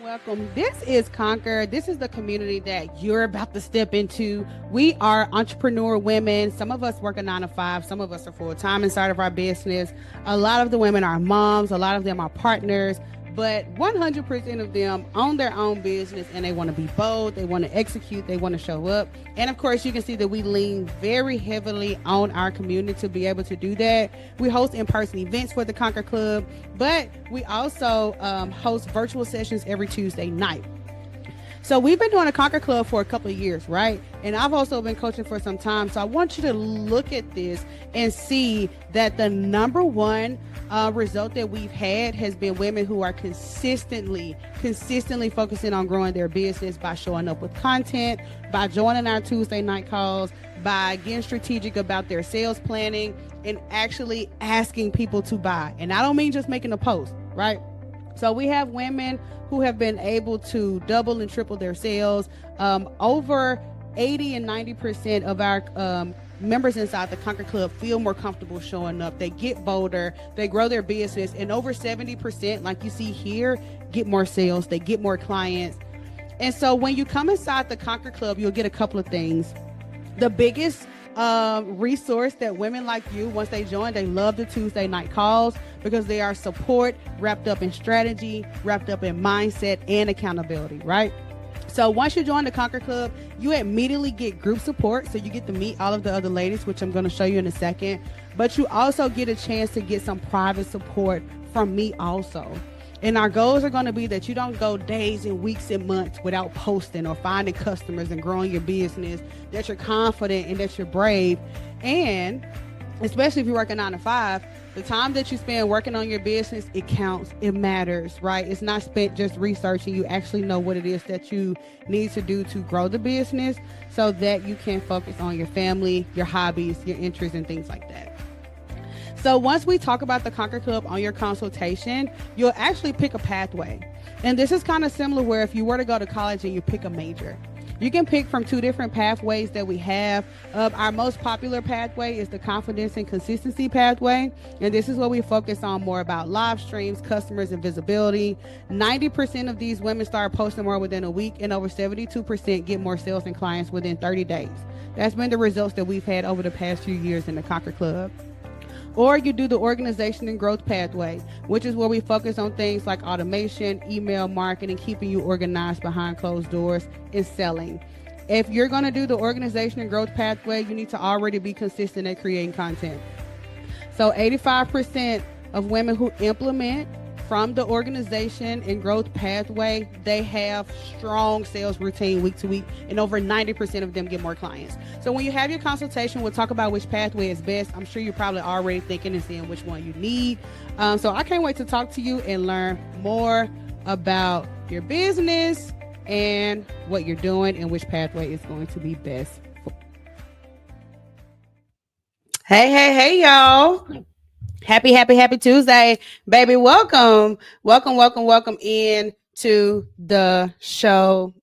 Welcome. This is Conquer. This is the community that you're about to step into. We are entrepreneur women. Some of us work a 9 to 5. Some of us are full time inside of our business. A lot of the women are moms. A lot of them are partners. But 100% of them own their own business and they want to be bold. They want to execute. They want to show up. And of course, you can see that we lean very heavily on our community to be able to do that. We host in person events for the Conquer Club, but we also host virtual sessions every Tuesday night. So we've been doing a Conquer Club for a couple of years, right? And I've also been coaching for some time. So I want you to look at this and see that the number one result that we've had has been women who are consistently focusing on growing their business by showing up with content, by joining our Tuesday night calls, by getting strategic about their sales planning, and actually asking people to buy. And I don't mean just making a post, right? So we have women who have been able to double and triple their sales. Over 80 and 90% of our members inside the Conquer Club feel more comfortable showing up. They get bolder, they grow their business, and over 70%, like you see here, get more sales, they get more clients. And so when you come inside the Conquer Club, you'll get a couple of things. The biggest resource that women like you, once they join, they love the Tuesday night calls because they are support wrapped up in strategy, wrapped up in mindset and accountability, right? So once you join the Conquer Club, you immediately get group support. So you get to meet all of the other ladies, which I'm going to show you in a second. But you also get a chance to get some private support from me also. And our goals are going to be that you don't go days and weeks and months without posting or finding customers and growing your business, that you're confident and that you're brave. And especially if you work a 9 to 5, the time that you spend working on your business, it counts. It matters, right? It's not spent just researching. You actually know what it is that you need to do to grow the business so that you can focus on your family, your hobbies, your interests, and things like that. So once we talk about the Conquer Club on your consultation, you'll actually pick a pathway. And this is kind of similar where if you were to go to college and you pick a major, you can pick from 2 different pathways that we have. Our most popular pathway is the confidence and consistency pathway. And this is where we focus on more about live streams, customers, and visibility. 90% of these women start posting more within a week, and over 72% get more sales and clients within 30 days. That's been the results that we've had over the past few years in the Conquer Club. Or you do the organization and growth pathway, which is where we focus on things like automation, email marketing, keeping you organized behind closed doors, and selling. If you're going to do the organization and growth pathway, you need to already be consistent at creating content. So 85% of women who implement from the organization and growth pathway, they have strong sales routine week to week, and over 90% of them get more clients. So when you have your consultation, we'll talk about which pathway is best. I'm sure you're probably already thinking and seeing which one you need. So I can't wait to talk to you and learn more about your business and what you're doing and which pathway is going to be best. Hey, y'all. Happy Tuesday, baby. Welcome in to the show.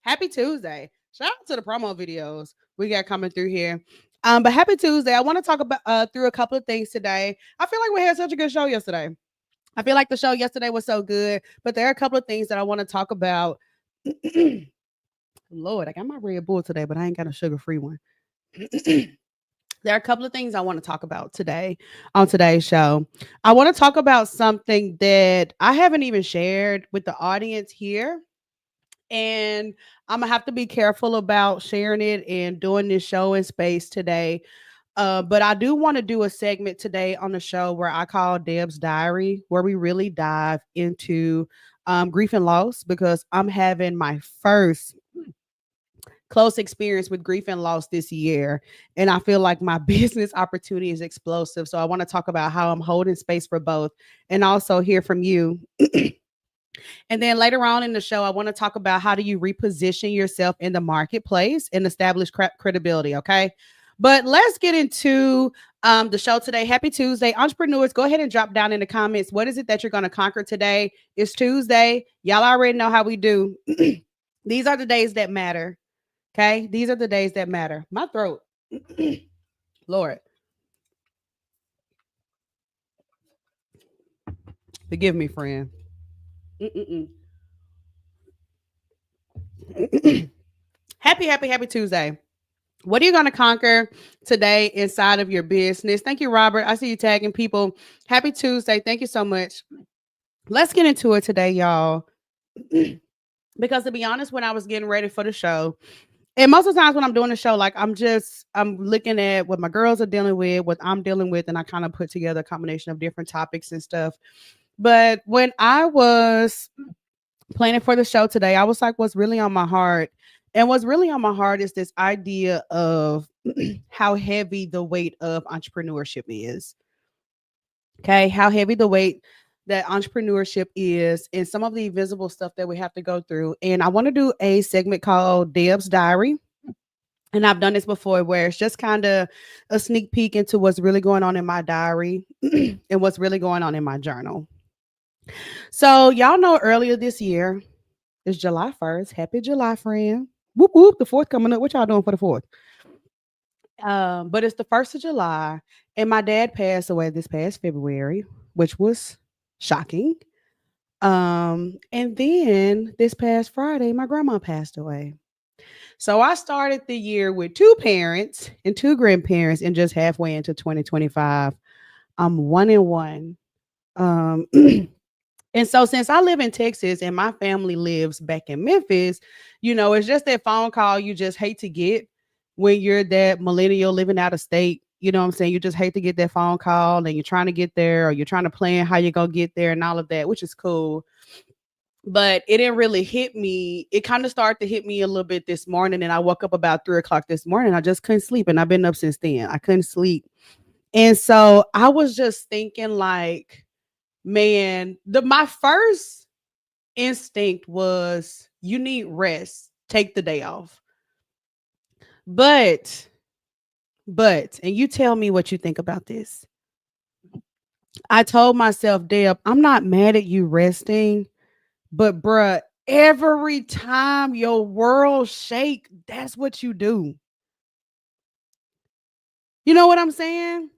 Happy Tuesday. Shout out to the promo videos we got coming through here. But happy Tuesday. I want to talk about through a couple of things today. I feel like we had such a good show yesterday. I feel like the show yesterday was so good, but there are a couple of things that I want to talk about. Lord, I got my Red Bull today, but I ain't got a sugar-free one. There are a couple of things I want to talk about today on today's show. I want to talk about something that I haven't even shared with the audience here. And I'm going to have to be careful about sharing it and doing this show in space today. But I do want to do a segment today on the show where I call Deb's Diary, where we really dive into grief and loss, because I'm having my first close experience with grief and loss this year. And I feel like my business opportunity is explosive. So I want to talk about how I'm holding space for both and also hear from you. And then later on in the show, I want to talk about how do you reposition yourself in the marketplace and establish credibility. Okay. But let's get into the show today. Happy Tuesday. Entrepreneurs, go ahead and drop down in the comments. What is it that you're going to conquer today? It's Tuesday. Y'all already know how we do. These are the days that matter. Okay. These are the days that matter. My throat. Lord. Forgive me, friend. Mm-mm-mm. Happy Tuesday. What are you going to conquer today inside of your business? Thank you, Robert. I see you tagging people. Happy Tuesday. Thank you so much. Let's get into it today, y'all. Because to be honest, when I was getting ready for the show, and most of the times when I'm doing the show, like I'm looking at what my girls are dealing with, what I'm dealing with, and I kind of put together a combination of different topics and stuff. But when I was planning for the show today, I was like, what's really on my heart? And what's really on my heart is this idea of how heavy the weight of entrepreneurship is. Okay. How heavy the weight that entrepreneurship is and some of the invisible stuff that we have to go through. And I want to do a segment called Deb's Diary. And I've done this before where it's just kind of a sneak peek into what's really going on in my diary and what's really going on in my journal. So, y'all know earlier this year, it's July 1st. Happy July, friend. Whoop whoop. The 4th coming up. What y'all doing for the 4th? But it's the 1st of July, and my dad passed away this past February, which was shocking. And then this past Friday, my grandma passed away. So I started the year with two parents and two grandparents, and just halfway into 2025, I'm 1 and 1. Um, And so since I live in Texas and my family lives back in Memphis, it's just that phone call you just hate to get when you're that millennial living out of state. You know what I'm saying? You just hate to get that phone call and you're trying to get there or you're trying to plan how you're going to get there and all of that, which is cool. But it didn't really hit me. It kind of started to hit me a little bit this morning. And I woke up about 3 o'clock this morning. I just couldn't sleep. And I've been up since then. I couldn't sleep. And so I was just thinking like, man, my first instinct was you need rest. Take the day off. But, and you tell me what you think about this. I told myself, Deb, I'm not mad at you resting, but bruh, every time your world shake, that's what you do. You know what I'm saying?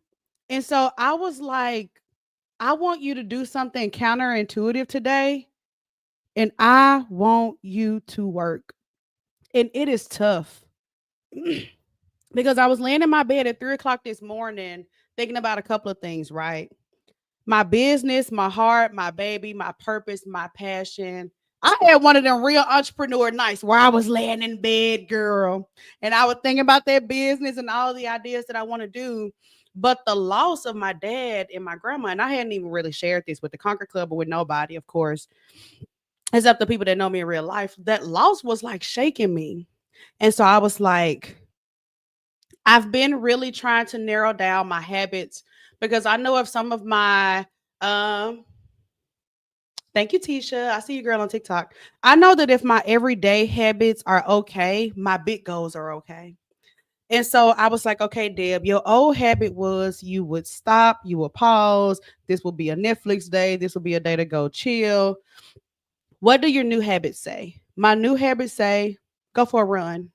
And so I was like, I want you to do something counterintuitive today, and I want you to work. And it is tough. Because I was laying in my bed at 3 o'clock this morning thinking about a couple of things, right? My business, my heart, my baby, my purpose, my passion. I had one of them real entrepreneur nights where I was laying in bed, girl, and I was thinking about that business and all the ideas that I want to do. But the loss of my dad and my grandma, and I hadn't even really shared this with the Conquer Club or with nobody, of course, except the people that know me in real life. That loss was like shaking me. And so I was like, I've been really trying to narrow down my habits because I know of some of my thank you, Tisha. I see you girl on TikTok. I know that if my everyday habits are okay, my big goals are okay. And so I was like, okay, Deb, your old habit was you would stop, you would pause. This will be a Netflix day. This will be a day to go chill. What do your new habits say? My new habits say go for a run.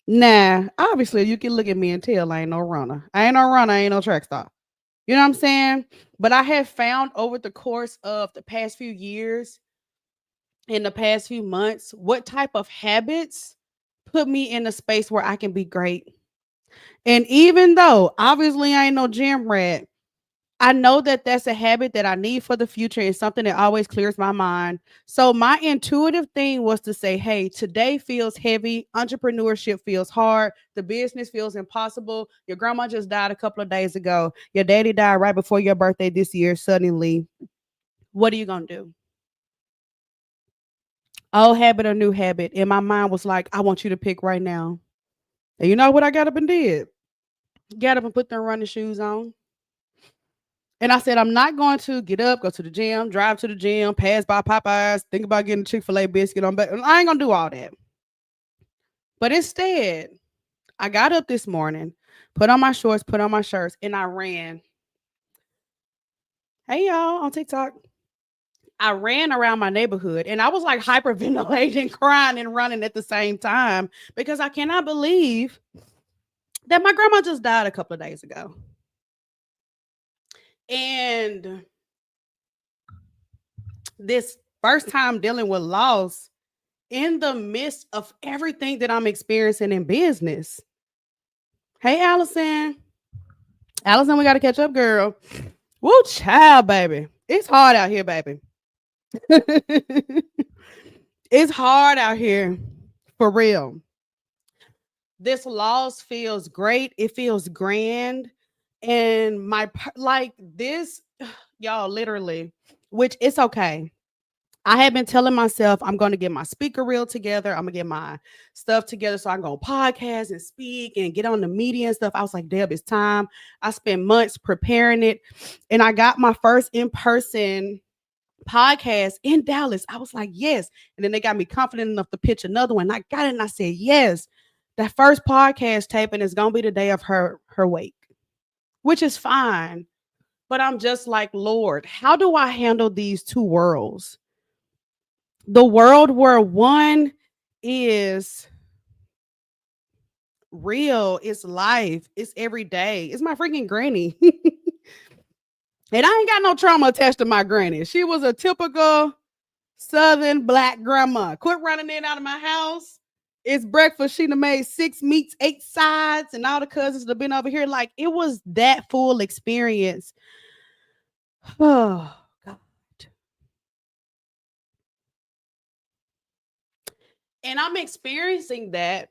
Nah, obviously you can look at me and tell I ain't no runner. I ain't no runner, I ain't no track star. You know what I'm saying? But I have found over the course of the past few years, in the past few months, what type of habits put me in a space where I can be great. And even though obviously I ain't no gym rat, I know that that's a habit that I need for the future and something that always clears my mind. So my intuitive thing was to say, hey, today feels heavy. Entrepreneurship feels hard. The business feels impossible. Your grandma just died a couple of days ago. Your daddy died right before your birthday this year suddenly. What are you going to do? Old habit or new habit? And my mind was like, I want you to pick right now. And you know what I got up and did? Got up and put them running shoes on. And I said, I'm not going to get up, go to the gym, drive to the gym, pass by Popeyes, think about getting a Chick-fil-A biscuit on. But I ain't going to do all that. But instead, I got up this morning, put on my shorts, put on my shirts, and I ran. Hey, y'all, on TikTok. I ran around my neighborhood and I was like hyperventilating, crying, and running at the same time because I cannot believe that my grandma just died a couple of days ago. And this first time dealing with loss, in the midst of everything that I'm experiencing in business. Hey, Allison. Allison, we got to catch up, girl. Woo, child, baby. It's hard out here, baby. It's hard out here for real. This loss feels great. It feels grand. And like this, y'all, literally, which it's okay. I had been telling myself I'm going to get my speaker reel together. I'm going to get my stuff together so I can go podcast and speak and get on the media and stuff. I was like, Deb, it's time. I spent months preparing it. And I got my first in-person podcast in Dallas. I was like, yes. And then they got me confident enough to pitch another one. I got it and I said, yes. That first podcast taping is going to be the day of her wake, which is fine. But I'm just like, Lord, how do I handle these two worlds? The world where one is real, it's life, it's every day. It's my freaking granny. And I ain't got no trauma attached to my granny. She was a typical Southern Black grandma. Quit running in and out of my house. It's breakfast. She done made 6 meats, 8 sides, and all the cousins that have been over here. Like, it was that full experience. Oh, God. And I'm experiencing that.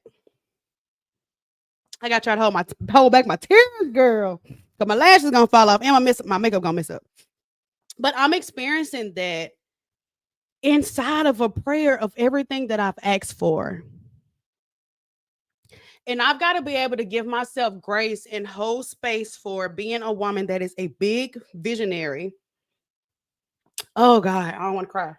I gotta try to hold back my tears, girl. Cause my lashes gonna fall off and my makeup gonna mess up. But I'm experiencing that inside of a prayer of everything that I've asked for. And I've got to be able to give myself grace and hold space for being a woman that is a big visionary. Oh God, I don't want to cry.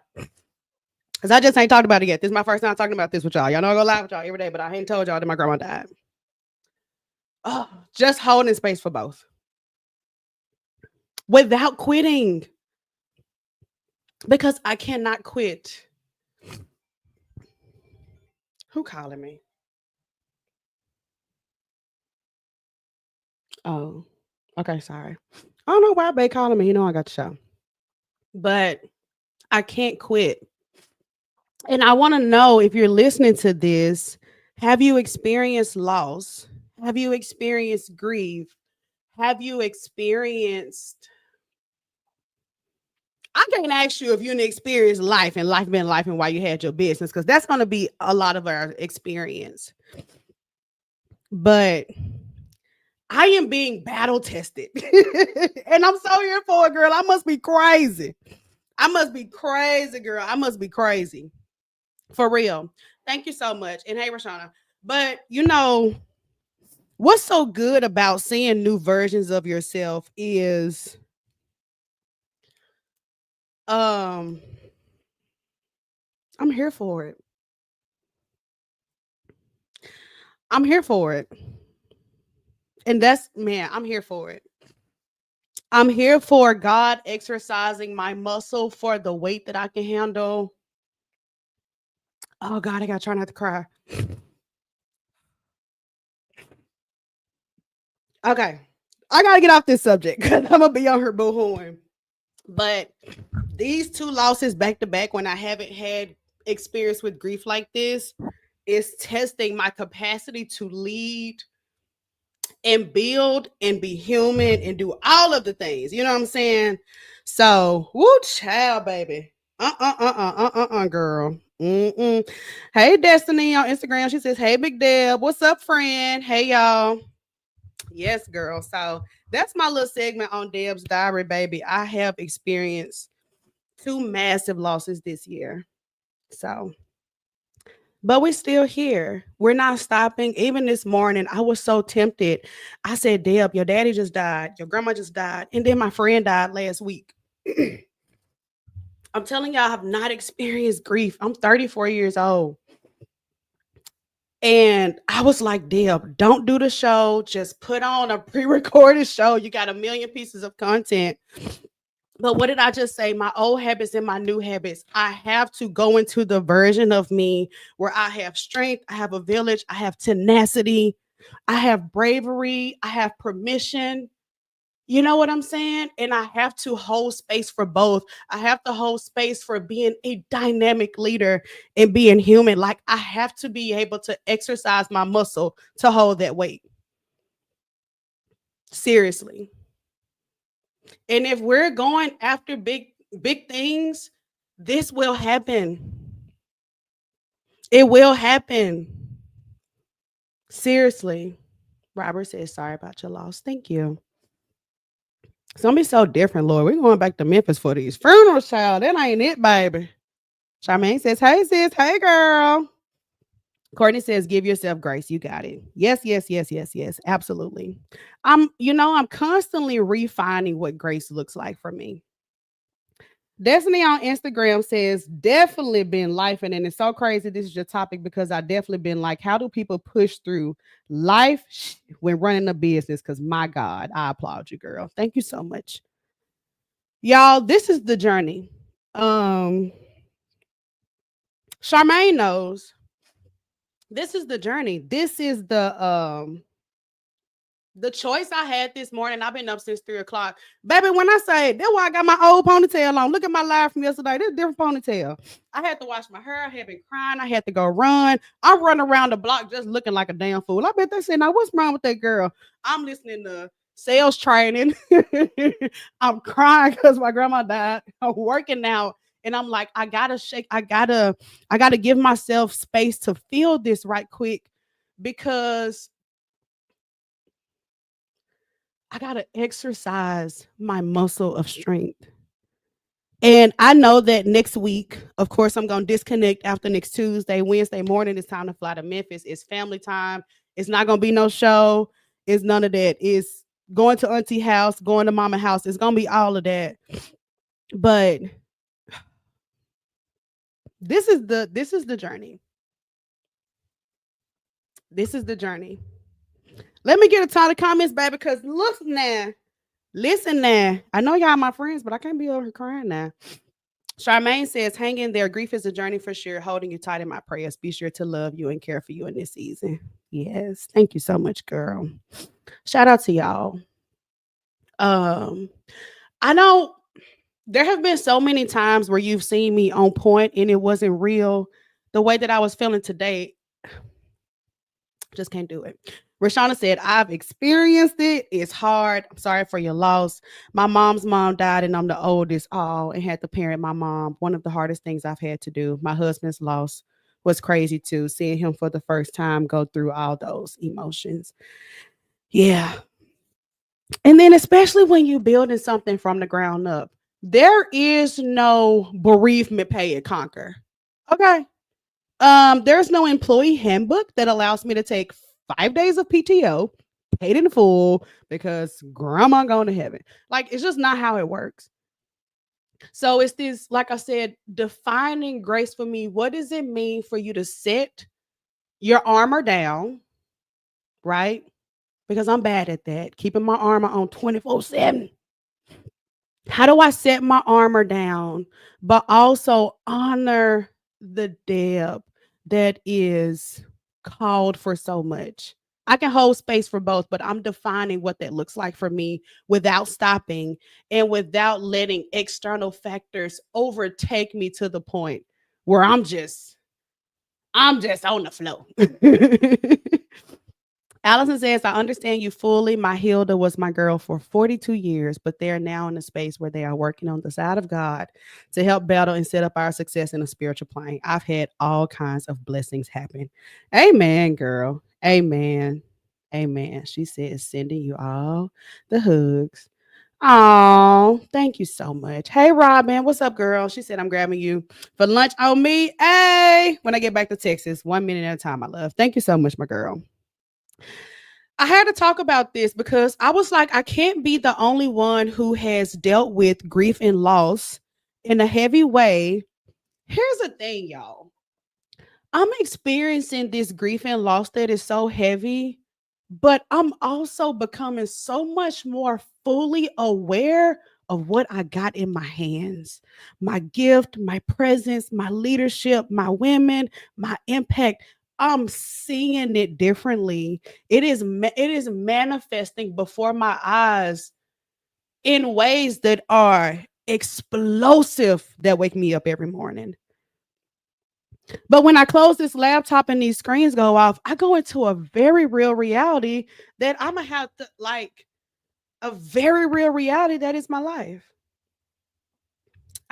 Because I just ain't talked about it yet. This is my first time talking about this with y'all. Y'all know I go live with y'all every day, but I ain't told y'all that my grandma died. Oh, just holding space for both. Without quitting. Because I cannot quit. Who calling me? Oh, okay, sorry. I don't know why they calling me. You know I got the show. But I can't quit. And I want to know, if you're listening to this, have you experienced loss? Have you experienced grief? Have you experienced... I can't ask you if you experienced life and life been life and why you had your business, because that's going to be a lot of our experience. But I am being battle tested. And I'm so here for it, girl. I must be crazy. I must be crazy, girl. I must be crazy. For real. Thank you so much. And hey, Rashana. But you know, what's so good about seeing new versions of yourself is I'm here for it. I'm here for it. And that's, man, I'm here for it. I'm here for God exercising my muscle for the weight that I can handle. Oh God, I gotta try not to cry. Okay. I gotta get off this subject because I'm gonna be on her boohooing. But these two losses back to back, when I haven't had experience with grief like this, is testing my capacity to lead and build and be human and do all of the things. You know what I'm saying? So, woo, child, baby. Girl. Mm-mm. Hey, Destiny on Instagram. She says, hey, Big Deb. What's up, friend? Hey, y'all. Yes, girl. So that's my little segment on Deb's Diary, baby. I have experienced 2 massive losses this year. So, but we're still here. We're not stopping. Even this morning, I was so tempted. I said, Deb, your daddy just died. Your grandma just died. And then my friend died last week. I'm telling y'all, I have not experienced grief. I'm 34 years old. And I was like, Deb, don't do the show. Just put on a pre-recorded show. You got a million pieces of content. But what did I just say? My old habits and my new habits. I have to go into the version of me where I have strength, I have a village, I have tenacity, I have bravery, I have permission You know what I'm saying? And I have to hold space for both. I have to hold space for being a dynamic leader and being human. Like I have to be able to exercise my muscle to hold that weight. Seriously. And if we're going after big things, this will happen. It will happen. Seriously. Robert says sorry about your loss. Thank you. It's gonna be so different, Lord. We're going back to Memphis for these funerals, child. That ain't it, baby. Charmaine says, hey, sis. Hey, girl. Courtney says, give yourself grace. You got it. Yes, yes, yes, yes, yes. Absolutely. I'm constantly refining what grace looks like for me. Destiny on Instagram says, definitely been life. And it's so crazy. This is your topic because I definitely been like, how do people push through life when running a business? Because my God, I applaud you, girl. Thank you so much. Y'all, this is the journey. Um, Charmaine knows this is the journey. This is the choice I had this morning. I've been up since 3 o'clock. Baby, when I say that's why I got my old ponytail on. Look at my live from yesterday. This is a different ponytail. I had to wash my hair. I had been crying. I had to go run. I'm running around the block just looking like a damn fool. I bet they said, now what's wrong with that girl? I'm listening to sales training. I'm crying because my grandma died. I'm working out. And I'm like, I gotta shake. I gotta give myself space to feel this right quick because I got to exercise my muscle of strength. And I know that next week, of course, I'm going to disconnect after next Tuesday. Wednesday morning, it's time to fly to Memphis. It's family time. It's not going to be no show. It's none of that. It's going to auntie house, going to mama house. It's going to be all of that. But this is the journey. This is the journey. Let me get a ton of comments, baby, because look now. Listen now. I know y'all my friends, but I can't be over here crying now. Charmaine says, hang in there. Grief is a journey for sure. Holding you tight in my prayers. Be sure to love you and care for you in this season. Yes. Thank you so much, girl. Shout out to y'all. Um, I know there have been so many times where you've seen me on point and it wasn't real. The way that I was feeling today, just can't do it. Rashana said, I've experienced it. It's hard. I'm sorry for your loss. My mom's mom died, and I'm the oldest, all, and had to parent my mom. One of the hardest things I've had to do. My husband's loss was crazy too. Seeing him for the first time go through all those emotions. Yeah. And then, especially when you're building something from the ground up, there is no bereavement pay at Conquer. Okay. There's no employee handbook that allows me to take 5 days of PTO paid in full because grandma going to heaven. Like it's just not how it works. So it's this, like I said, defining grace for me. What does it mean for you to set your armor down, right? Because I'm bad at that, keeping my armor on 24/7. How do I set my armor down, but also honor the depth that is called for so much? I can hold space for both, but I'm defining what that looks like for me without stopping and without letting external factors overtake me to the point where I'm just on the flow. Allison says, I understand you fully. My Hilda was my girl for 42 years, but they're now in a space where they are working on the side of God to help battle and set up our success in a spiritual plane. I've had all kinds of blessings happen. Amen, girl. Amen. Amen. She says, sending you all the hugs. Oh, thank you so much. Hey, Robin, what's up, girl? She said, I'm grabbing you for lunch on me. Hey, when I get back to Texas, 1 minute at a time, I love. Thank you so much, my girl. I had to talk about this because I was like, I can't be the only one who has dealt with grief and loss in a heavy way. Here's the thing, y'all. I'm experiencing this grief and loss that is so heavy, but I'm also becoming so much more fully aware of what I got in my hands, my gift, my presence, my leadership, my women, my impact. I'm seeing it differently. It is manifesting before my eyes in ways that are explosive that wake me up every morning. But when I close this laptop and these screens go off, I go into a very real reality that I'm gonna have to like a very real reality that is my life.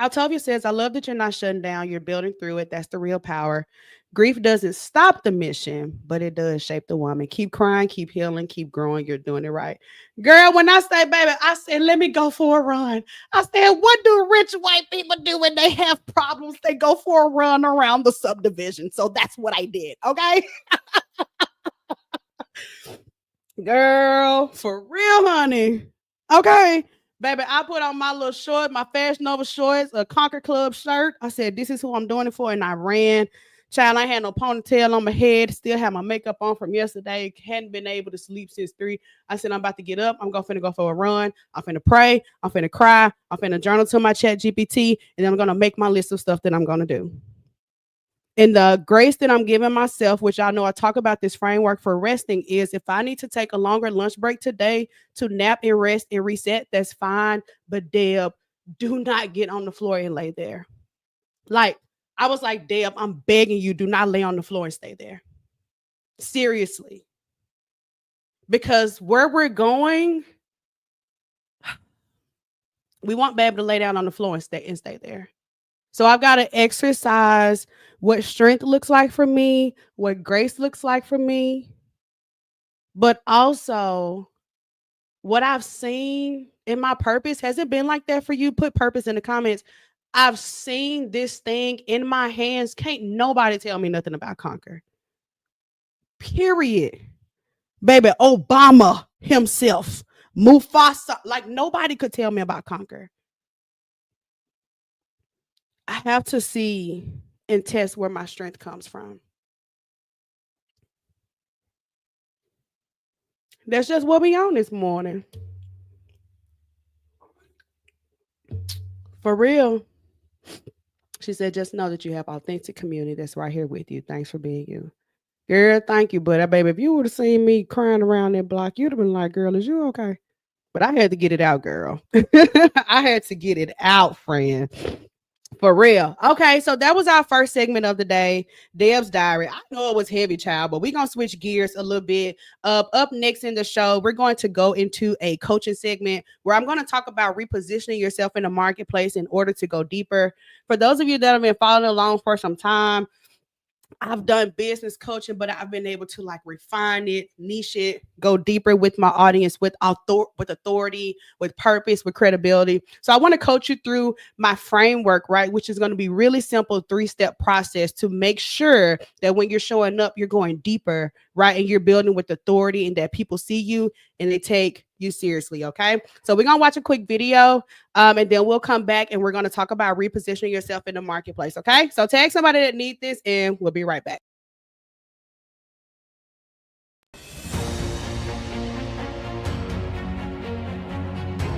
Altavia says, I love that you're not shutting down, you're building through it. That's the real power. Grief doesn't stop the mission, but it does shape the woman. Keep crying, keep healing, keep growing. You're doing it right. Girl, when I say, baby, I said, let me go for a run. I said, what do rich white people do when they have problems? They go for a run around the subdivision. So that's what I did. Okay. Girl, for real, honey. Okay. Baby, I put on my little short, my Fashion Nova shorts, a Conquer Club shirt. I said, this is who I'm doing it for. And I ran. Child, I had no ponytail on my head. Still had my makeup on from yesterday. Hadn't been able to sleep since 3. I said, I'm about to get up. I'm going to go for a run. I'm finna pray. I'm finna cry. I'm finna journal to my chat GPT. And then I'm going to make my list of stuff that I'm going to do. And the grace that I'm giving myself, which I know I talk about this framework for resting, is if I need to take a longer lunch break today to nap and rest and reset, that's fine. But Deb, do not get on the floor and lay there. Like, I was like, Deb, I'm begging you, do not lay on the floor and stay there. Seriously. Because where we're going, we want babe to lay down on the floor and stay there. So I've got to exercise what strength looks like for me, what grace looks like for me, but also what I've seen in my purpose. Has it been like that for you? Put purpose in the comments. I've seen this thing in my hands. Can't nobody tell me nothing about Conquer. Period. Baby, Obama himself, Mufasa, like nobody could tell me about Conquer. I have to see and test where my strength comes from. That's just what we on this morning. For real. She said, just know that you have authentic community that's right here with you. Thanks for being you. Girl, thank you. But baby, if you would have seen me crying around that block, you'd have been like, girl, is you okay? But I had to get it out, girl. I had to get it out, friend. For real. Okay, so that was our first segment of the day, Deb's Diary. I know it was heavy, child, but we're going to switch gears a little bit. Up next in the show, we're going to go into a coaching segment where I'm going to talk about repositioning yourself in the marketplace in order to go deeper. For those of you that have been following along for some time, I've done business coaching, but I've been able to like refine it, niche it, go deeper with my audience with authority, with purpose, with credibility. So I want to coach you through my framework, right? Which is going to be really simple 3-step process to make sure that when you're showing up, you're going deeper, right? And you're building with authority and that people see you and they take you seriously. Okay. So we're going to watch a quick video and then we'll come back and we're going to talk about repositioning yourself in the marketplace. Okay. So tag somebody that needs this and we'll be right back.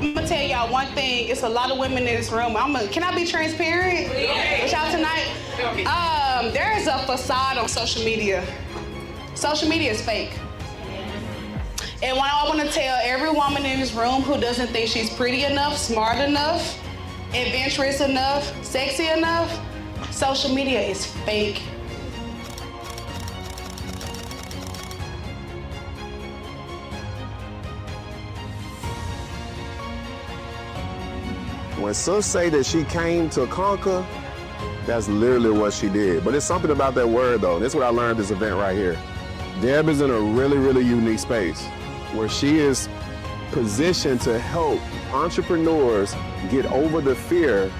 I'm gonna tell y'all one thing. It's a lot of women in this room. Can I be transparent with y'all tonight? There is a facade on social media. Social media is fake. And what I want to tell every woman in this room who doesn't think she's pretty enough, smart enough, adventurous enough, sexy enough, social media is fake. When sis say that she came to conquer, that's literally what she did. But it's something about that word though. That's what I learned this event right here. Deb is in a really, really unique space where she is positioned to help entrepreneurs get over the fear,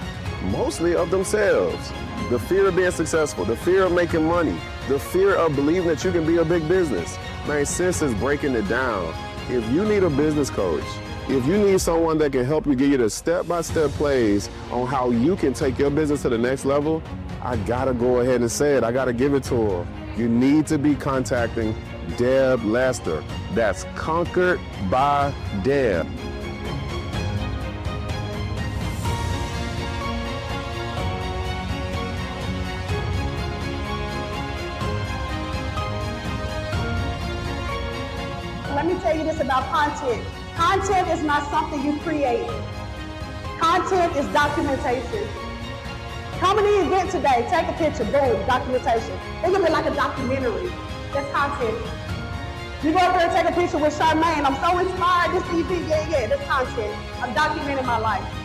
mostly of themselves. The fear of being successful, the fear of making money, the fear of believing that you can be a big business. Man, sis is breaking it down. If you need a business coach, if you need someone that can help you give you the step-by-step plays on how you can take your business to the next level, I gotta go ahead and say it. I gotta give it to her. You need to be contacting Deb Lester. That's Conquered by Deb. Let me tell you this about content. Content is not something you create. Content is documentation. Come to the event today, take a picture, boom, documentation. Think of it like a documentary. That's content. You go up there and take a picture with Charmaine. I'm so inspired. This event, yeah, that's content. I'm documenting my life.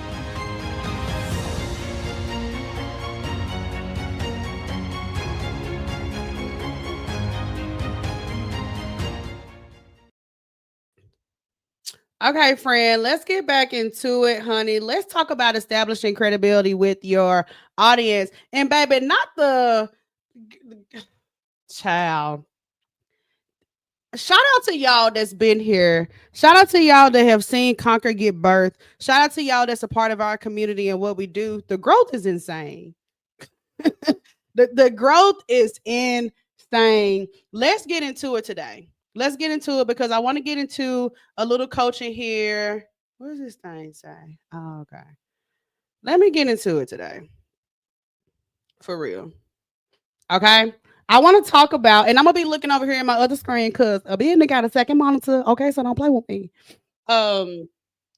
Okay, friend, let's get back into it, honey. Let's talk about establishing credibility with your audience. And baby, not the child. Shout out to y'all that's been here. Shout out to y'all that have seen Conquer get birth. Shout out to y'all that's a part of our community and what we do. The growth is insane. The growth is insane. Let's get into it today. Let's get into it because I want to get into a little coaching here. What does this thing say? Oh, okay. Let me get into it today. For real. Okay. I want to talk about, and I'm gonna be looking over here in my other screen because a being got a second monitor. Okay, so don't play with me. Um,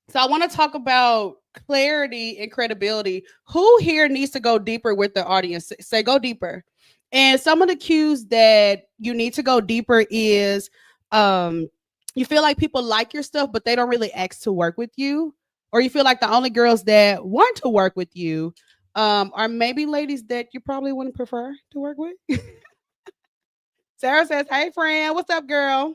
so I want to talk about clarity and credibility. Who here needs to go deeper with the audience? Say go deeper. And some of the cues that you need to go deeper is um you feel like people like your stuff, but they don't really ask to work with you. Or you feel like the only girls that want to work with you are maybe ladies that you probably wouldn't prefer to work with. Sarah says, "Hey friend, what's up, girl?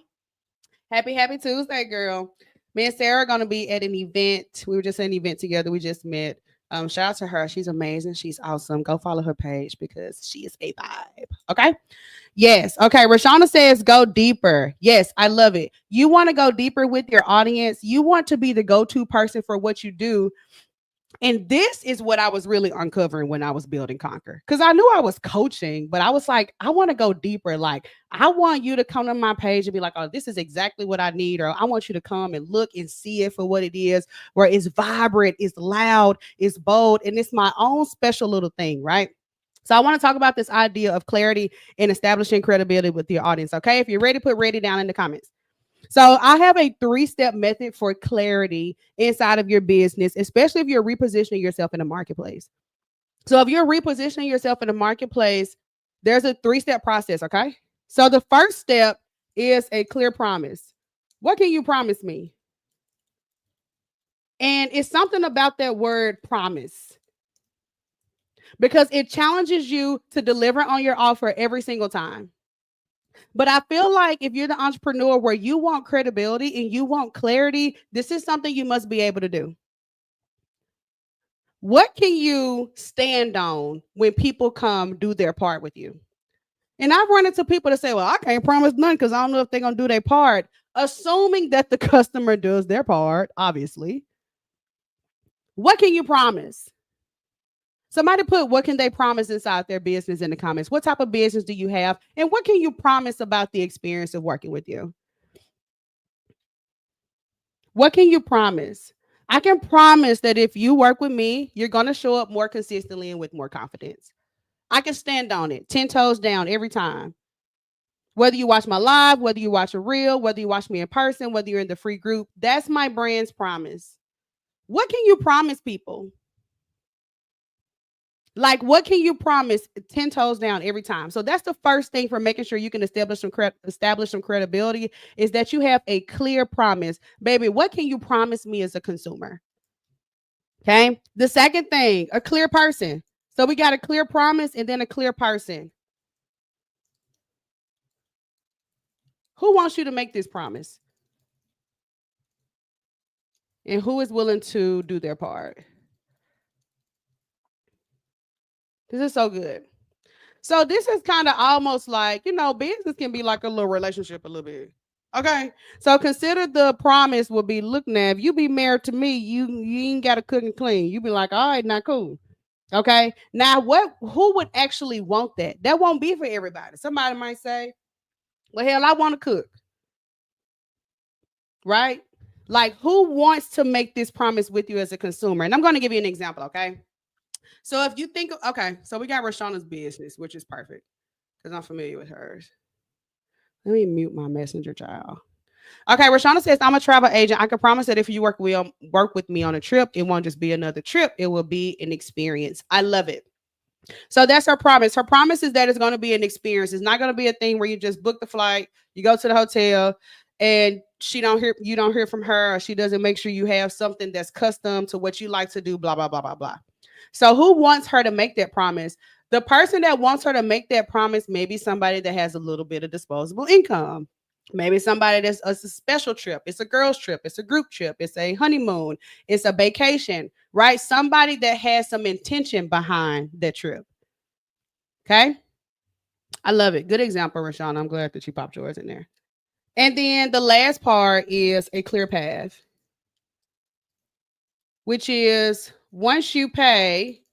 Happy Tuesday, girl. Me and Sarah are gonna be at an event. We were just at an event together. We just met. Shout out to her. She's amazing. She's awesome. Go follow her page because she is a vibe. Okay. Yes. Okay. Rashana says go deeper. Yes, I love it. You want to go deeper with your audience. You want to be the go-to person for what you do. And this is what I was really uncovering when I was building Conquer. Because I knew I was coaching, but I was like, I want to go deeper. Like, I want you to come to my page and be like, oh, this is exactly what I need. Or I want you to come and look and see it for what it is, where it's vibrant, it's loud, it's bold, and it's my own special little thing, right? So I want to talk about this idea of clarity and establishing credibility with your audience. Okay. If you're ready, put ready down in the comments. So I have a 3-step method for clarity inside of your business, especially if you're repositioning yourself in the marketplace. So if you're repositioning yourself in the marketplace, there's a 3-step process, okay? So the first step is a clear promise. What can you promise me? And it's something about that word promise because it challenges you to deliver on your offer every single time. But I feel like if you're the entrepreneur where you want credibility and you want clarity, this is something you must be able to do. What can you stand on when people come do their part with you? And I've run into people that say, well, I can't promise none because I don't know if they're going to do their part, assuming that the customer does their part, obviously. What can you promise? Somebody put what can they promise inside their business in the comments. What type of business do you have? And what can you promise about the experience of working with you? What can you promise? I can promise that if you work with me, you're going to show up more consistently and with more confidence. I can stand on it, 10 toes down every time. Whether you watch my live, whether you watch a reel, whether you watch me in person, whether you're in the free group, that's my brand's promise. What can you promise people? Like, what can you promise 10 toes down every time? So that's the first thing for making sure you can establish some credibility is that you have a clear promise. Baby, what can you promise me as a consumer? Okay. The second thing, a clear person. So we got a clear promise and then a clear person. Who wants you to make this promise? And who is willing to do their part? This is so good. So this is kind of almost like, business can be like a little relationship a little bit. Okay. So consider the promise will be, look now, if you be married to me, you ain't got to cook and clean. You be like, all right, not cool. Okay. Now who would actually want that? That won't be for everybody. Somebody might say, well, hell, I want to cook. Right? Like who wants to make this promise with you as a consumer? And I'm going to give you an example. Okay. So if you think, okay, so we got Rashana's business, which is perfect because I'm familiar with hers. Let me mute my messenger child. Okay, Rashana says, I'm a travel agent. I can promise that if you work with me on a trip, it won't just be another trip. It will be an experience. I love it. So that's her promise. Her promise is that it's going to be an experience. It's not going to be a thing where you just book the flight, you go to the hotel, and you don't hear from her, or she doesn't make sure you have something that's custom to what you like to do, blah blah blah blah blah. So who wants her to make that promise? The person that wants her to make that promise may be somebody that has a little bit of disposable income. Maybe somebody that's a special trip. It's a girls' trip. It's a group trip. It's a honeymoon. It's a vacation, right? Somebody that has some intention behind that trip. Okay. I love it. Good example, Rashawn. I'm glad that you popped yours in there. And then the last part is a clear path, which is once you pay,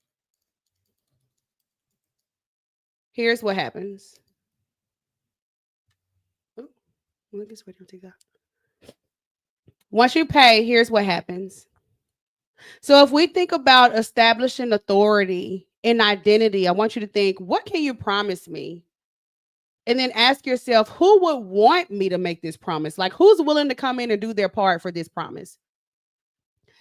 here's what happens. Oh, look, this way, take that. Once you pay, here's what happens. So if we think about establishing authority and identity, I want you to think, what can you promise me? And then ask yourself, who would want me to make this promise? Like, who's willing to come in and do their part for this promise?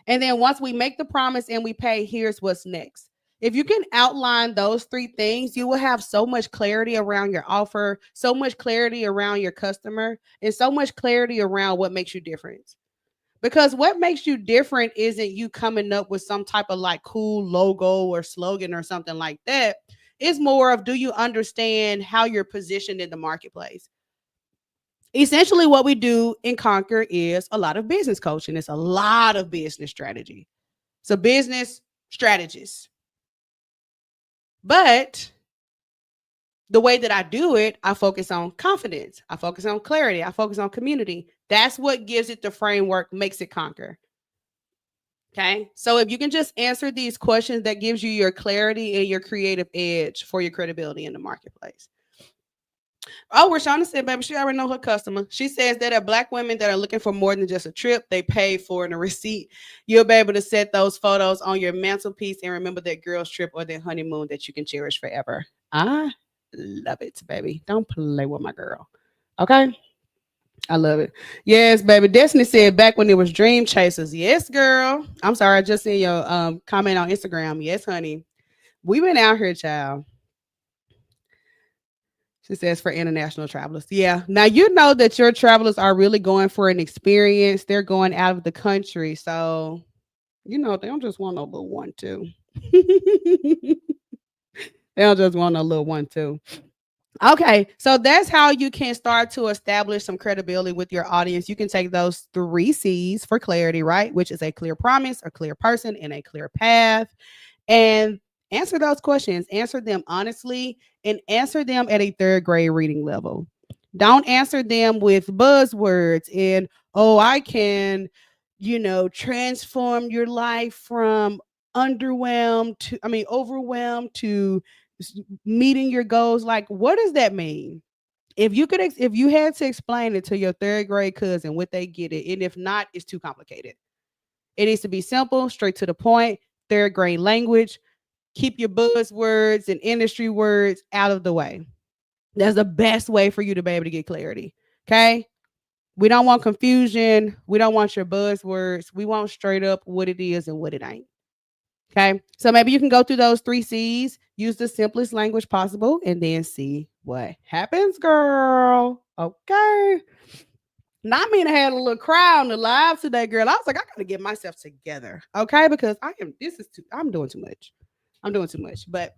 And then once we make the promise and we pay, here's what's next. If you can outline those three things, you will have so much clarity around your offer, so much clarity around your customer, and so much clarity around what makes you different. Because what makes you different isn't you coming up with some type of like cool logo or slogan or something like that. It's more of, do you understand how you're positioned in the marketplace? Essentially, what we do in Conquer is a lot of business coaching. It's a lot of business strategy. So business strategist. But the way that I do it, I focus on confidence. I focus on clarity. I focus on community. That's what gives it the framework, makes it Conquer. Okay. So if you can just answer these questions, that gives you your clarity and your creative edge for your credibility in the marketplace. Oh, Rashana said, baby, she already know her customer. She says that are Black women that are looking for more than just a trip, they pay for in a receipt. You'll be able to set those photos on your mantelpiece and remember that girl's trip or that honeymoon that you can cherish forever. I love it, baby. Don't play with my girl. Okay. I love it. Yes, baby. Destiny said back when it was Dream Chasers. Yes, girl. I'm sorry. I just seen your comment on Instagram. Yes, honey. We been out here, child. She says for international travelers. Yeah. Now you know that your travelers are really going for an experience. They're going out of the country. So, you know, they don't just want a little one, too. They don't just want a little one, too. Okay, so that's how you can start to establish some credibility with your audience. You can take those 3 C's for clarity, right? Which is a clear promise, a clear person, and a clear path. And answer those questions. Answer them honestly and answer them at a 3rd grade reading level. Don't answer them with buzzwords and, oh, I can, transform your life from overwhelmed to meeting your goals. Like, what does that mean? If you had to explain it to your 3rd grade cousin, would they get it? And if not, it's too complicated. It needs to be simple, straight to the point, 3rd grade language. Keep your buzzwords and industry words out of the way. That's the best way for you to be able to get clarity. Okay. We don't want confusion. We don't want your buzzwords. We want straight up what it is and what it ain't. Okay. So maybe you can go through those 3 C's, use the simplest language possible, and then see what happens, girl. Okay. Now, I mean, I had a little crowd in the live today, girl. I was like, I gotta get myself together. Okay. Because I'm doing too much. I'm doing too much, but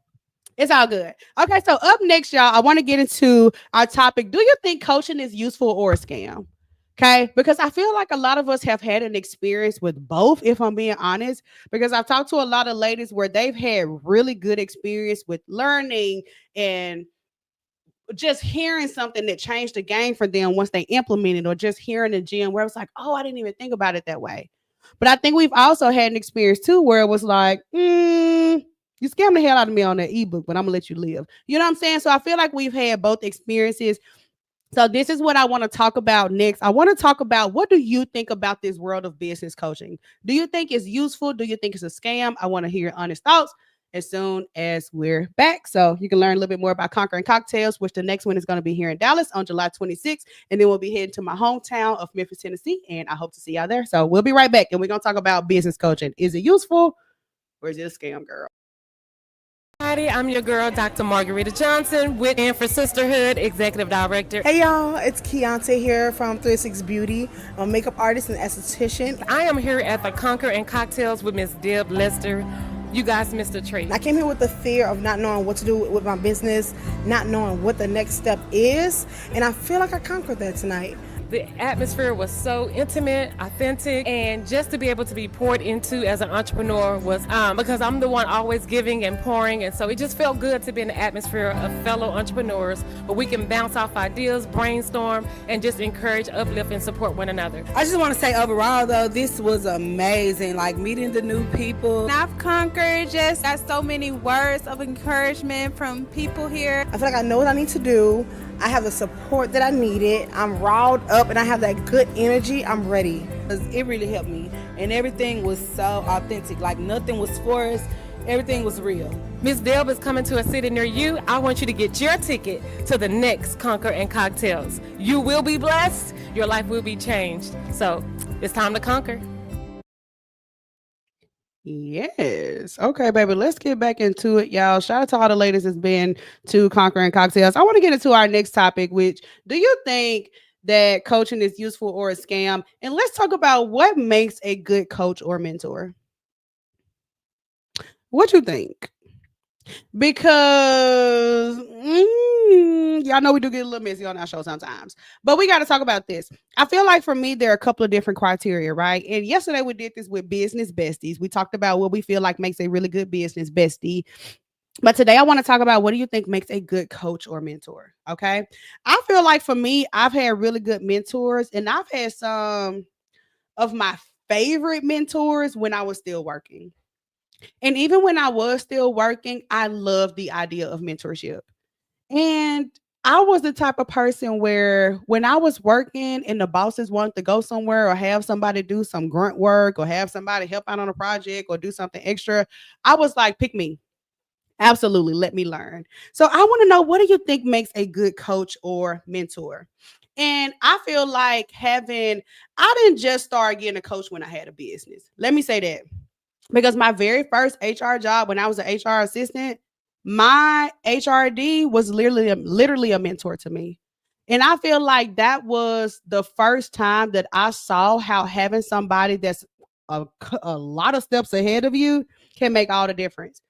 it's all good. Okay. So up next, y'all, I want to get into our topic. Do you think coaching is useful or a scam? Okay. Because I feel like a lot of us have had an experience with both, if I'm being honest, because I've talked to a lot of ladies where they've had really good experience with learning and just hearing something that changed the game for them once they implemented, or just hearing the gym where it's like, oh, I didn't even think about it that way. But I think we've also had an experience too where it was like, you scammed the hell out of me on that ebook, but I'm gonna let you live. You know what I'm saying? So I feel like we've had both experiences. So this is what I want to talk about next. I want to talk about, what do you think about this world of business coaching? Do you think it's useful? Do you think it's a scam? I want to hear your honest thoughts. as soon as we're back. So you can learn a little bit more about Conquering Cocktails, which the next one is going to be here in Dallas on July 26th. And then we'll be heading to my hometown of Memphis, Tennessee. And I hope to see y'all there. So we'll be right back. And we're going to talk about business coaching. Is it useful or is it a scam, girl? Hi, I'm your girl, Dr. Margarita Johnson, with and for Sisterhood Executive Director. Hey y'all, it's Keontae here from 36 Beauty, a makeup artist and esthetician. I am here at the Conquer and Cocktails with Miss Deb Lester. You guys missed a treat. I came here with the fear of not knowing what to do with my business, not knowing what the next step is, and I feel like I conquered that tonight. The atmosphere was so intimate, authentic, and just to be able to be poured into as an entrepreneur was because I'm the one always giving and pouring, and so it just felt good to be in the atmosphere of fellow entrepreneurs where we can bounce off ideas, brainstorm, and just encourage, uplift, and support one another. I just want to say overall though, this was amazing, like meeting the new people. I've conquered, just got so many words of encouragement from people here. I feel like I know what I need to do. I have the support that I needed. I'm riled up and I have that good energy. I'm ready. It really helped me, and everything was so authentic, like nothing was forced, everything was real. Miss Deb is coming to a city near you. I want you to get your ticket to the next Conquer and Cocktails. You will be blessed. Your life will be changed. So it's time to conquer. Yes. Okay, baby. Let's get back into it, y'all. Shout out to all the ladies that's been to Conquering Cocktails. I want to get into our next topic, which do you think that coaching is useful or a scam? And let's talk about what makes a good coach or mentor. What you think? Because y'all know we do get a little messy on our show sometimes, but we got to talk about this. I feel like for me, there are a couple of different criteria, right? And yesterday we did this with business besties. We talked about what we feel like makes a really good business bestie. But today I want to talk about what do you think makes a good coach or mentor? Okay. I feel like for me, I've had really good mentors, and I've had some of my favorite mentors when I was still working. And even when I was still working, I loved the idea of mentorship. And I was the type of person where when I was working and the bosses wanted to go somewhere or have somebody do some grunt work or have somebody help out on a project or do something extra, I was like, pick me. Absolutely. Let me learn. So I want to know, what do you think makes a good coach or mentor? And I feel like I didn't just start getting a coach when I had a business. Let me say that. Because my very first HR job when I was an HR assistant, my HRD was literally a mentor to me. And I feel like that was the first time that I saw how having somebody that's a lot of steps ahead of you can make all the difference.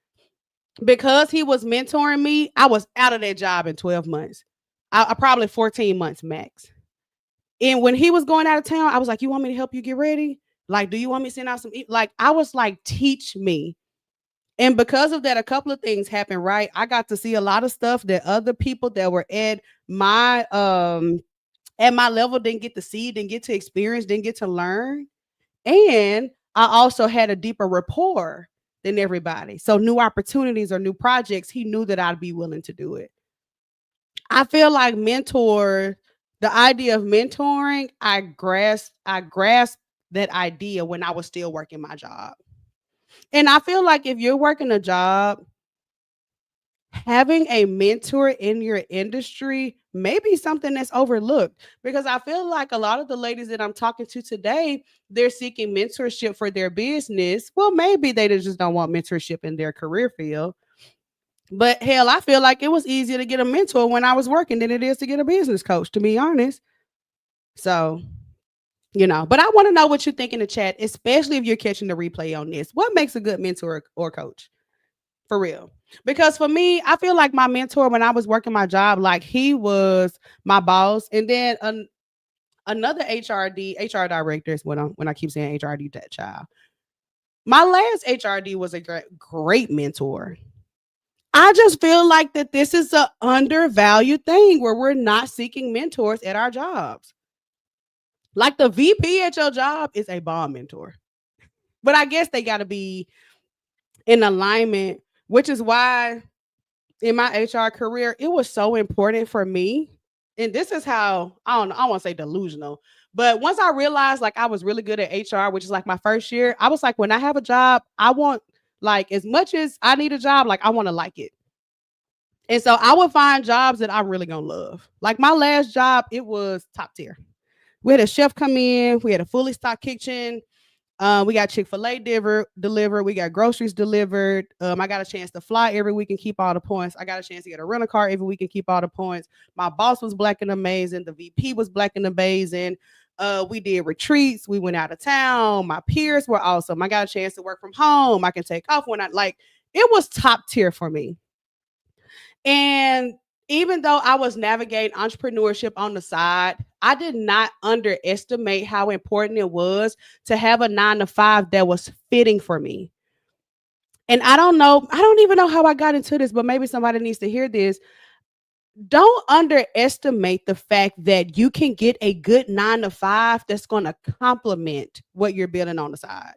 Because he was mentoring me, I was out of that job in 12 months. I probably 14 months max. And when he was going out of town, I was like, you want me to help you get ready? Like, do you want me to send out some? Like, I was like, teach me. And because of that, a couple of things happened, right? I got to see a lot of stuff that other people that were at my level didn't get to see, didn't get to experience, didn't get to learn. And I also had a deeper rapport than everybody. So new opportunities or new projects, he knew that I'd be willing to do it. I feel like the idea of mentoring, I grasped that idea when I was still working my job. And I feel like if you're working a job, having a mentor in your industry may be something that's overlooked, because I feel like a lot of the ladies that I'm talking to today, they're seeking mentorship for their business. Well, maybe they just don't want mentorship in their career field. But hell, I feel like it was easier to get a mentor when I was working than it is to get a business coach, to be honest. So, but I want to know what you think in the chat, especially if you're catching the replay on this. What makes a good mentor or coach? For real. Because for me, I feel like my mentor when I was working my job, like he was my boss. And then another HR director is when I keep saying HRD, that child. My last HRD was a great mentor. I just feel like that this is an undervalued thing where we're not seeking mentors at our jobs. Like the VP at your job is a bomb mentor. But I guess they got to be in alignment, which is why in my HR career, it was so important for me. And this is how, I don't want to say delusional, but once I realized like I was really good at HR, which is like my first year, I was like, when I have a job, I want Like as much as I need a job, like I want to like it. And so I would find jobs that I'm really gonna love. Like my last job, it was top tier. We had a chef come in, we had a fully stocked kitchen. We got Chick-fil-A delivered. We got groceries delivered. I got a chance to fly every week and keep all the points. I got a chance to get a rental car every week and keep all the points. My boss was black and amazing. The VP was black and amazing. We did retreats. We went out of town. My peers were awesome. I got a chance to work from home. I can take off when I like. It was top tier for me. And even though I was navigating entrepreneurship on the side, I did not underestimate how important it was to have a 9 to 5 that was fitting for me. And I don't know, I don't even know how I got into this, but maybe somebody needs to hear this. Don't underestimate the fact that you can get a good 9 to 5 that's going to complement what you're building on the side.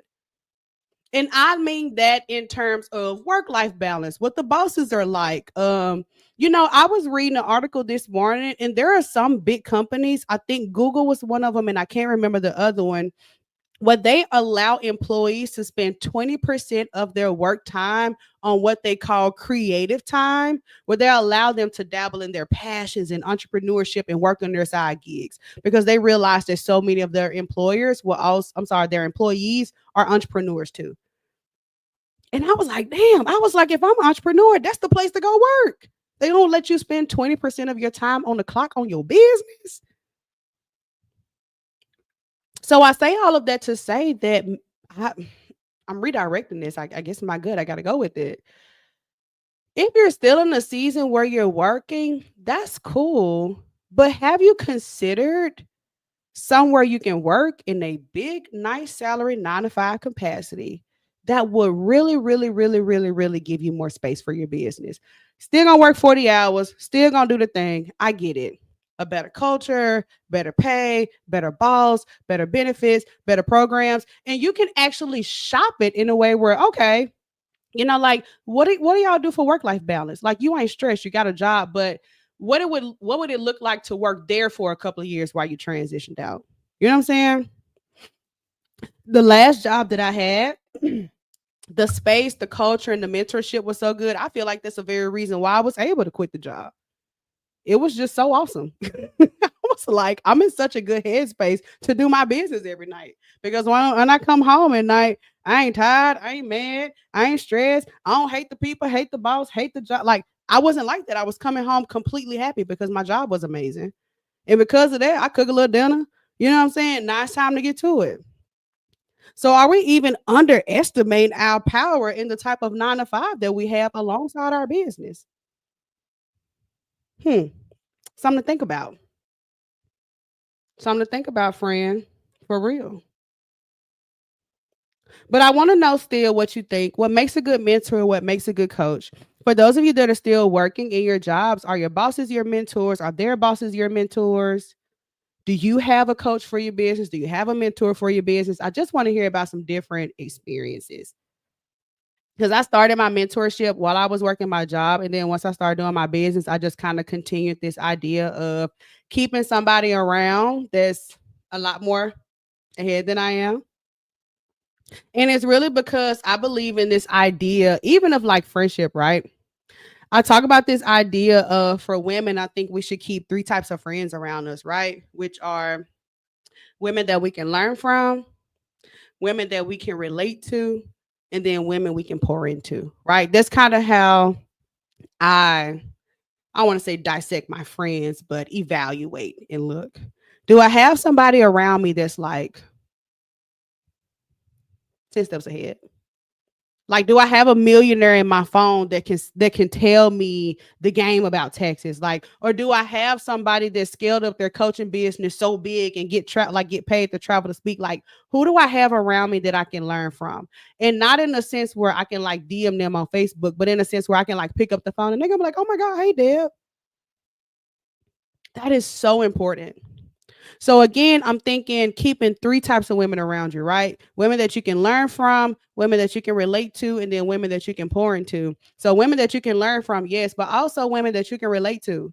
And I mean that in terms of work-life balance, what the bosses are like. I was reading an article this morning, and there are some big companies. I think Google was one of them, and I can't remember the other one. Where they allow employees to spend 20% of their work time on what they call creative time, where they allow them to dabble in their passions and entrepreneurship and work on their side gigs because they realize that so many of their employers will also, I'm sorry, their employees are entrepreneurs too. And I was like, damn, I was like, if I'm an entrepreneur, that's the place to go work. They don't let you spend 20% of your time on the clock on your business. So I say all of that to say that I, I'm redirecting this. I guess my good. I got to go with it. If you're still in a season where you're working, that's cool. But have you considered somewhere you can work in a big, nice salary, 9 to 5 capacity that would really, really, really, really, really give you more space for your business? Still gonna work 40 hours, still gonna do the thing. I get it. A better culture, better pay, better boss, better benefits, better programs. And you can actually shop it in a way where, okay, like what do y'all do for work-life balance? Like you ain't stressed, you got a job, but what would it look like to work there for a couple of years while you transitioned out? You know what I'm saying? The last job that I had, the space, the culture, and the mentorship was so good. I feel like that's a very reason why I was able to quit the job. It was just so awesome. I was like, I'm in such a good headspace to do my business every night because when I come home at night, I ain't tired, I ain't mad, I ain't stressed. I don't hate the people, hate the boss, hate the job. Like I wasn't like that. I was coming home completely happy because my job was amazing. And because of that, I cook a little dinner. You know what I'm saying? Now it's time to get to it. So are we even underestimating our power in the type of 9 to 5 that we have alongside our business? Hmm. Something to think about. Something to think about, friend. For real. But I want to know still what you think. What makes a good mentor? What makes a good coach? For those of you that are still working in your jobs, are your bosses your mentors? Are their bosses your mentors? Do you have a coach for your business? Do you have a mentor for your business? I just want to hear about some different experiences. Because I started my mentorship while I was working my job. And then once I started doing my business, I just kind of continued this idea of keeping somebody around that's a lot more ahead than I am. And it's really because I believe in this idea, even of like friendship, right? I talk about this idea of for women, I think we should keep 3 types of friends around us, right? Which are women that we can learn from, women that we can relate to, and then women we can pour into, right? That's kind of how I I want to say dissect my friends, but evaluate and look. Do I have somebody around me that's like 10 steps ahead? Like, do I have a millionaire in my phone that can tell me the game about Texas? Like, or do I have somebody that scaled up their coaching business so big and get paid to travel to speak? Like, who do I have around me that I can learn from? And not in a sense where I can like DM them on Facebook, but in a sense where I can like pick up the phone and they're gonna be like, oh my God, hey Deb. That is so important. So again, I'm thinking keeping 3 types of women around you, right? Women that you can learn from, women that you can relate to, and then women that you can pour into. So women that you can learn from, yes, but also women that you can relate to.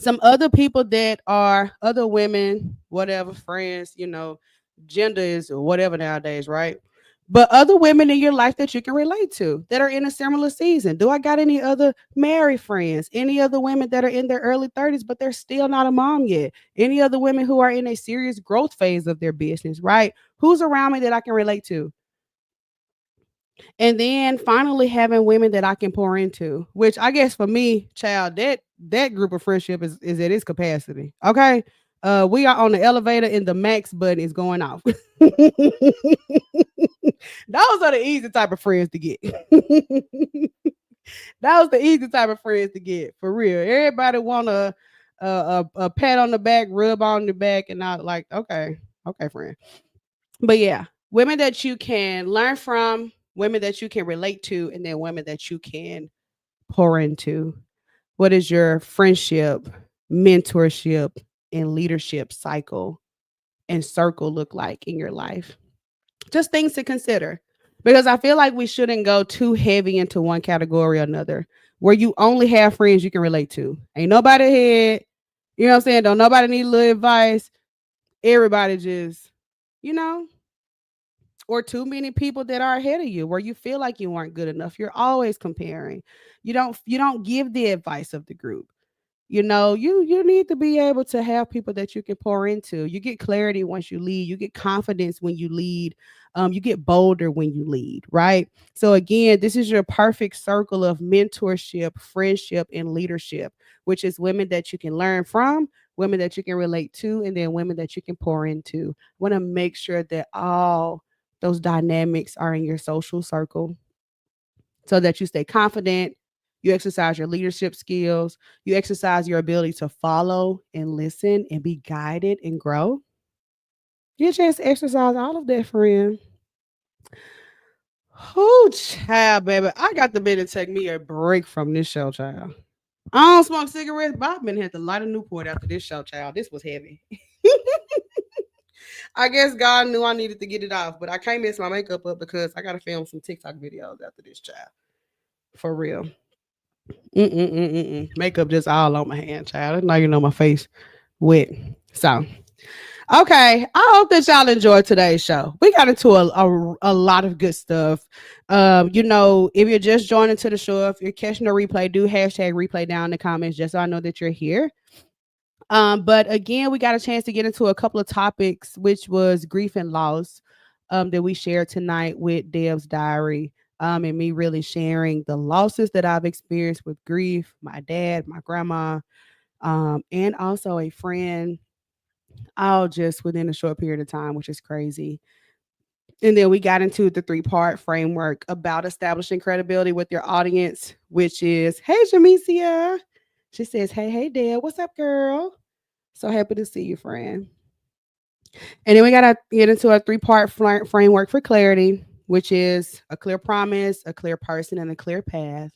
Some other people that are other women, whatever, friends, gender is whatever nowadays, right? but other women in your life that you can relate to that are in a similar season. Do I got any other married friends? Any other women that are in their early 30s, but they're still not a mom yet? Any other women who are in a serious growth phase of their business, right? Who's around me that I can relate to? And then finally having women that I can pour into, which I guess for me, child, that group of friendship is at its capacity. Okay. We are on the elevator and the max button is going off. Those are the easy type of friends to get. That was the easy type of friends to get for real. Everybody want a pat on the back, rub on the back, and not like, okay, okay, friend. But yeah, women that you can learn from, women that you can relate to, and then women that you can pour into. What is your friendship, mentorship, and leadership cycle and circle look like in your life? Just things to consider. Because I feel like we shouldn't go too heavy into one category or another where you only have friends you can relate to. Ain't nobody ahead. You know what I'm saying? Don't nobody need a little advice. Everybody just, you know, or too many people that are ahead of you where you feel like you weren't good enough. You're always comparing. You don't give the advice of the group. You need to be able to have people that you can pour into. You get clarity once you lead. You get confidence when you lead. You get bolder when you lead, right? So again, this is your perfect circle of mentorship, friendship, and leadership, which is women that you can learn from, women that you can relate to, and then women that you can pour into. Want to make sure that all those dynamics are in your social circle so that you stay confident, you exercise your leadership skills, you exercise your ability to follow and listen and be guided and grow. Get a chance to exercise all of that, friend. Oh, child, baby. I got to be to take me a break from this show, child. I don't smoke cigarettes, but I've been had to light a Newport after this show, child. This was heavy. I guess God knew I needed to get it off, but I can't mess my makeup up because I got to film some TikTok videos after this, child. For real. Makeup just all on my hand, child. Now you know my face wet. So, okay. I hope that y'all enjoyed today's show. We got into a lot of good stuff. If you're just joining to the show, if you're catching a replay, do hashtag replay down in the comments just so I know that you're here. But again, we got a chance to get into a couple of topics, which was grief and loss, that we shared tonight with Deb's diary. And me really sharing the losses that I've experienced with grief, my dad, my grandma, and also a friend, all just within a short period of time, which is crazy. And then we got into the 3-part framework about establishing credibility with your audience, which is, hey, Jamicia. She says, hey, Deb, what's up, girl? So happy to see you, friend. And then we got to get into a 3-part framework for clarity, which is a clear promise, a clear person, and a clear path.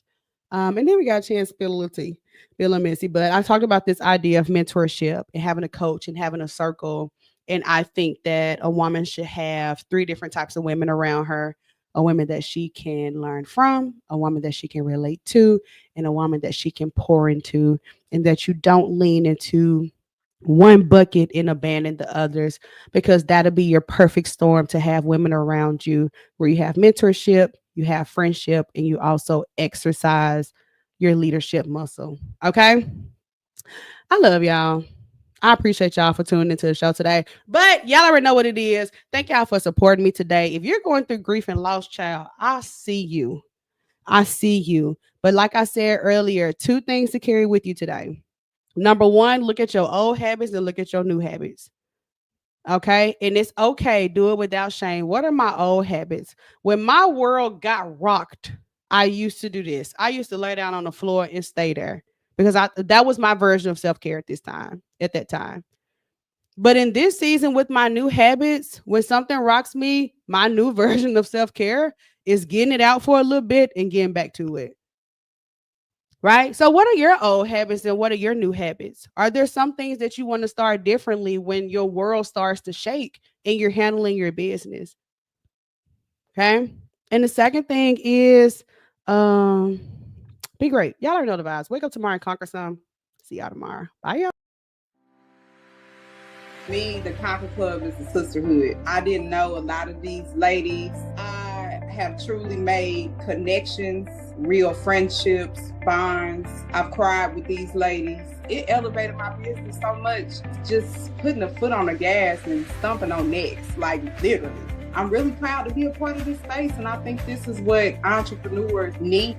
And then we got a chance to spill a little tea, be a little messy. But I talked about this idea of mentorship and having a coach and having a circle. And I think that a woman should have 3 different types of women around her: a woman that she can learn from, a woman that she can relate to, and a woman that she can pour into, and that you don't lean into one bucket and abandon the others, because that'll be your perfect storm to have women around you where you have mentorship, you have friendship, and you also exercise your leadership muscle. Okay. I love y'all. I appreciate y'all for tuning into the show today. But y'all already know what it is. Thank y'all for supporting me today. If you're going through grief and loss, child, I see you. I see you. But like I said earlier, 2 things to carry with you today. Number 1, look at your old habits and look at your new habits. Okay. And it's okay. Do it without shame. What are my old habits? When my world got rocked, I used to do this. I used to lay down on the floor and stay there because that was my version of self-care at that time. But in this season with my new habits, when something rocks me, my new version of self-care is getting it out for a little bit and getting back to it. Right? So what are your old habits and what are your new habits? Are there some things that you want to start differently when your world starts to shake and you're handling your business? Okay? And the second thing is be great. Y'all already know the vibes. Wake up tomorrow and conquer some. See y'all tomorrow. Bye, y'all. Me, the Conquer Club is a sisterhood. I didn't know a lot of these ladies. have truly made connections, real friendships, bonds. I've cried with these ladies. It elevated my business so much, just putting a foot on the gas and stomping on necks, like literally. I'm really proud to be a part of this space, and I think this is what entrepreneurs need.